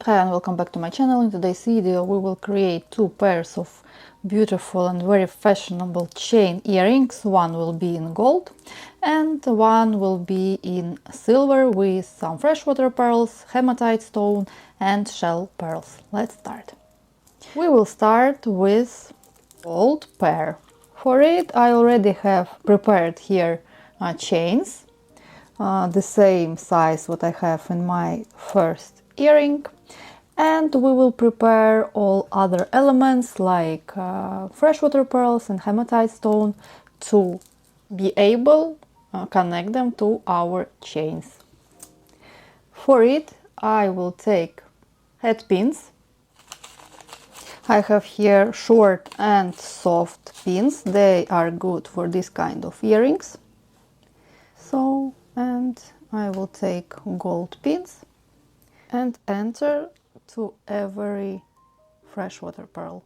Hi and welcome back to my channel. In today's video we will create two pairs of beautiful and very fashionable chain earrings. One will be in gold and one will be in silver with some freshwater pearls, hematite stone and shell pearls. Let's start. We will start with gold pair. For it I already have prepared here chains, the same size what I have in my first earring. And we will prepare all other elements like freshwater pearls and hematite stone to be able to connect them to our chains. For it I will take head pins. I have here short and soft pins. They are good for this kind of earrings. So, and I will take gold pins and enter to every freshwater pearl.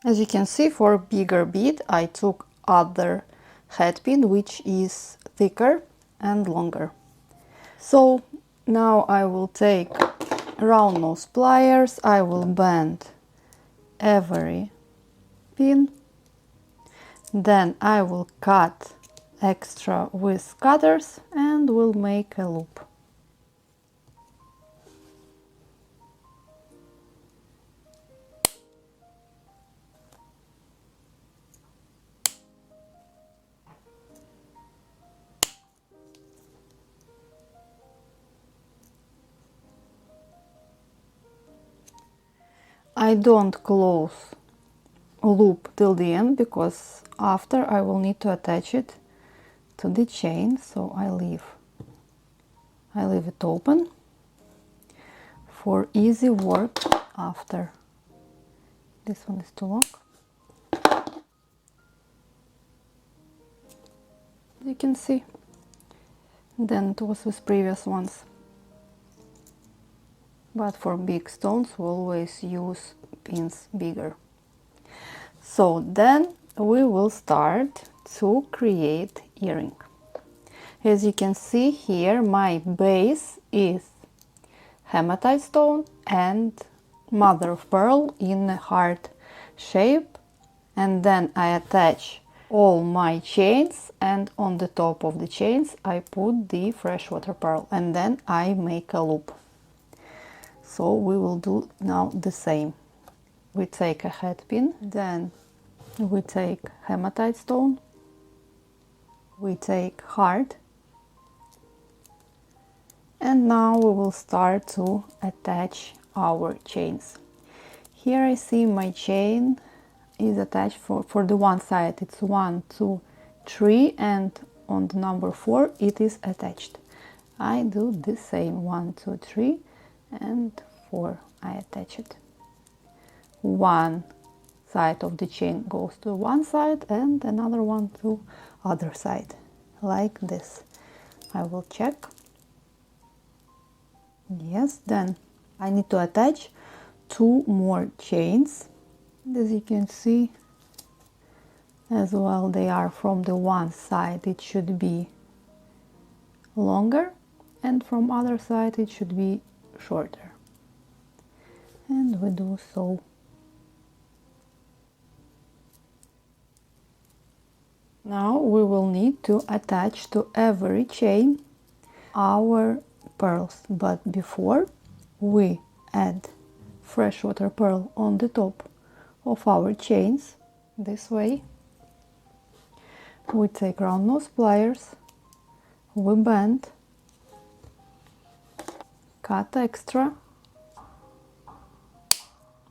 As you can see, for a bigger bead I took other head pin which is thicker and longer. So now I will take round nose pliers. I will bend every pin. Then I will cut extra with cutters and will make a loop. I don't close loop till the end because after I will need to attach it to the chain, so I leave it open for easy work after. This one is too long. You can see. Then it was with previous ones. But for big stones we always use pins bigger. So then we will start to create earring. As you can see here, my base is hematite stone and mother of pearl in a heart shape, and then I attach all my chains, and on the top of the chains I put the freshwater pearl, and then I make a loop. So we will do now the same. We take a head pin, then we take hematite stone, we take heart, and now we will start to attach our chains. Here I see my chain is attached for the one side. It's 1, 2, 3, and on the number 4 it is attached. I do the same, 1, 2, 3 and 4. I attach it. One side of the chain goes to one side and another one to other side, like this. I will check. Yes, then I need to attach 2 more chains. As you can see, as well, they are from the one side it should be longer and from other side it should be shorter, and we do so. Now we will need to attach to every chain our pearls, but before we add freshwater pearl on the top of our chains, this way. We take round nose pliers, we bend, cut extra,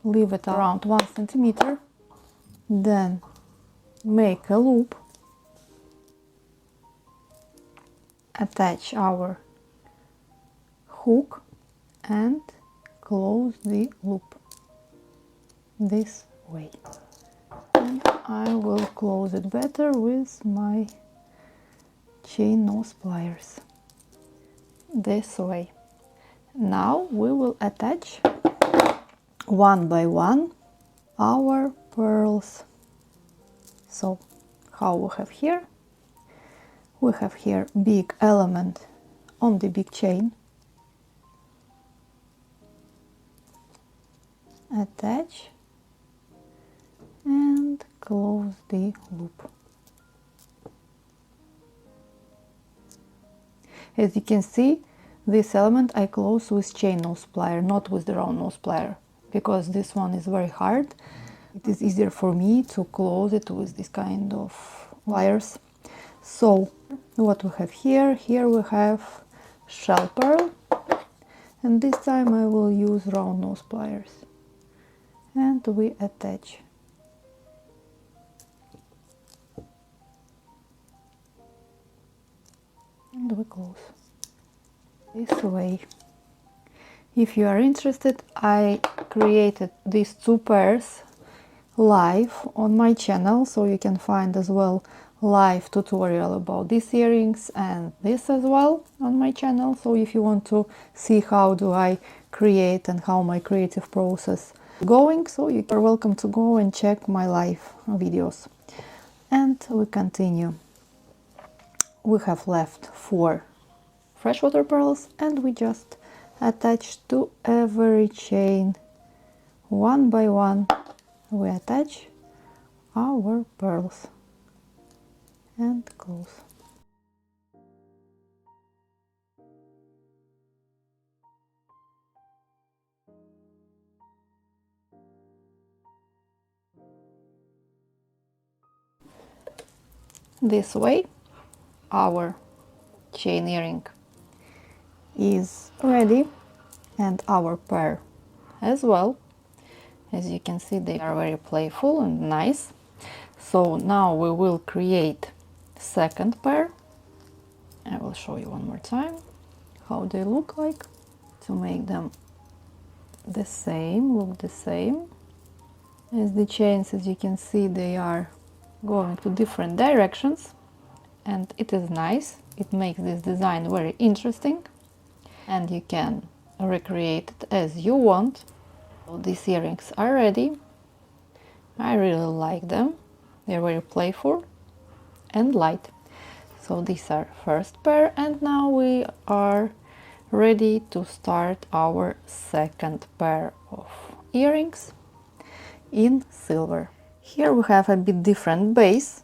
leave it around 1 centimeter, then make a loop, attach our hook and close the loop this way. And I will close it better with my chain nose pliers this way. Now we will attach one by one our pearls So how we have here? We have here big element on the big chain, attach and close the loop. As you can see, this element I close with chain nose plier, not with the round nose plier, because this one is very hard. It is easier for me to close it with this kind of pliers. So what we have here? Here we have shell pearl, and this time I will use round nose pliers, and we attach. And we close this way. If you are interested, I created these two pairs live on my channel, so you can find as well live tutorial about these earrings and this as well on my channel. So if you want to see how do I create and how my creative process going, so you are welcome to go and check my live videos. And we continue. We have left 4 freshwater pearls, and we just attach to every chain one by one. We attach our pearls and close. This way our chain earring is ready, and our pair as well. As you can see, they are very playful and nice. So now we will create second pair. I will show you one more time how they look like, to make them the same, look the same. As the chains, as you can see, they are going to different directions, and it is nice. It makes this design very interesting, and you can recreate it as you want. So these earrings are ready. I really like them. They're very playful and light. So these are first pair, and now we are ready to start our second pair of earrings in silver. Here we have a bit different base.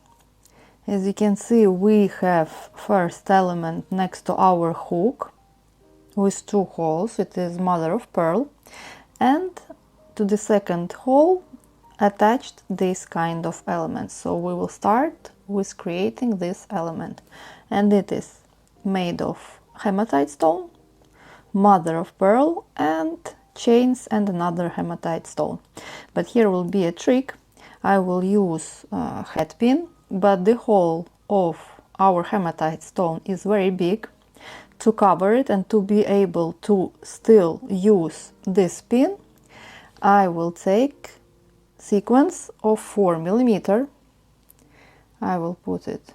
As you can see, we have first element next to our hook with 2 holes. It is mother of pearl, and to the second hole attached this kind of element. So we will start with creating this element, and it is made of hematite stone, mother of pearl, and chains and another hematite stone. But here will be a trick. I will use a head pin, but the hole of our hematite stone is very big. To cover it and to be able to still use this pin, I will take sequence of 4 millimeter. I will put it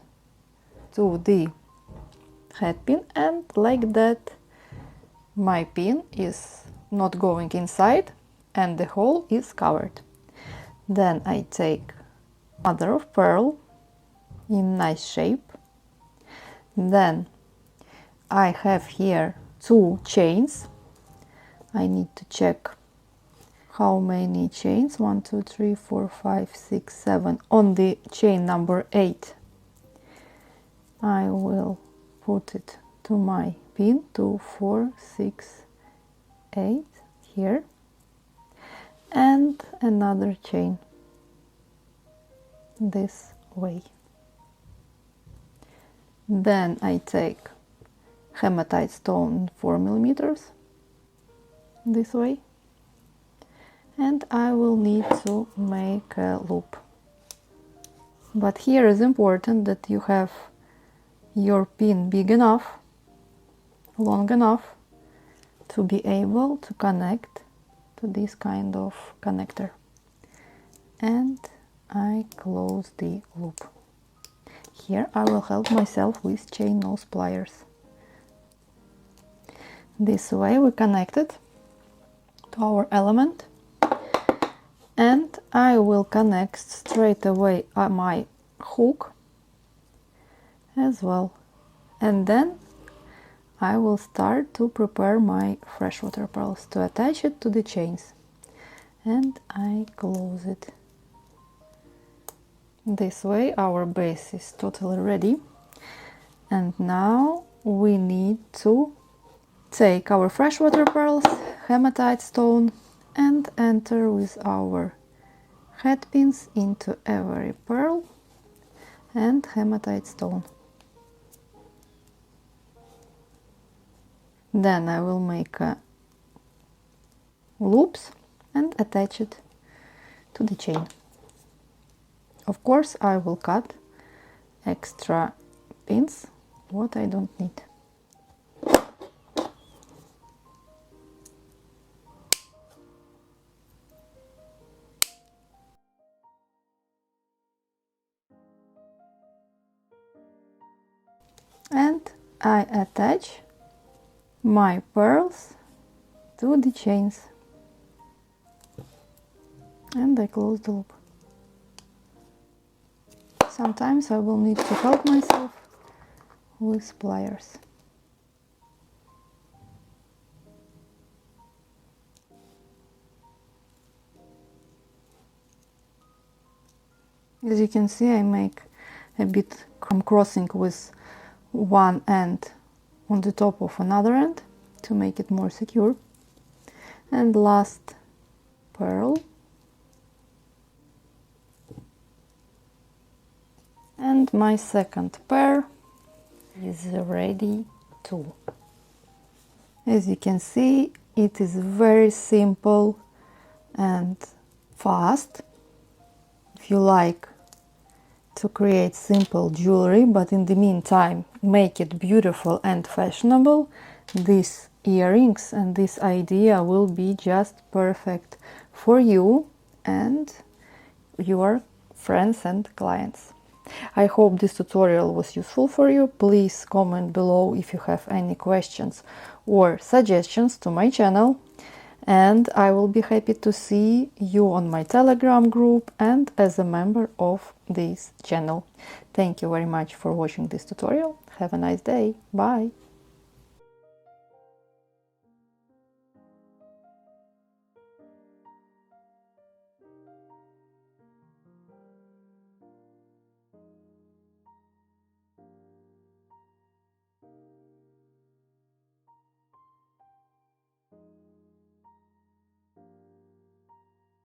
to the head pin, and like that my pin is not going inside and the hole is covered. Then I take mother of pearl in nice shape. Then I have here 2 chains. I need to check how many chains. 1, 2, 3, 4, 5, 6, 7. On the chain number 8 I will put it to my pin. 2, 4, 6, 8 here, and another chain this way. Then I take hematite stone 4 millimeters this way, and I will need to make a loop. But here is important that you have your pin big enough, long enough to be able to connect to this kind of connector. And I close the loop. Here I will help myself with chain nose pliers. This way we connect it to our element, and I will connect straight away my hook as well. And then I will start to prepare my freshwater pearls to attach it to the chains. And I close it. This way our base is totally ready. And now we need to take our freshwater pearls, hematite stone, and enter with our head pins into every pearl and hematite stone. Then I will make loops and attach it to the chain. Of course, I will cut extra pins what I don't need. And I attach my pearls to the chains and I close the loop. Sometimes I will need to help myself with pliers. As you can see, I make a bit crossing with one end on the top of another end to make it more secure. And last pearl. And my second pair is ready too. As you can see, it is very simple and fast. If you like to create simple jewelry, but in the meantime make it beautiful and fashionable, these earrings and this idea will be just perfect for you and your friends and clients. I hope this tutorial was useful for you. Please comment below if you have any questions or suggestions to my channel, and I will be happy to see you on my Telegram group and as a member of this channel. Thank you very much for watching this tutorial. Have a nice day. Bye!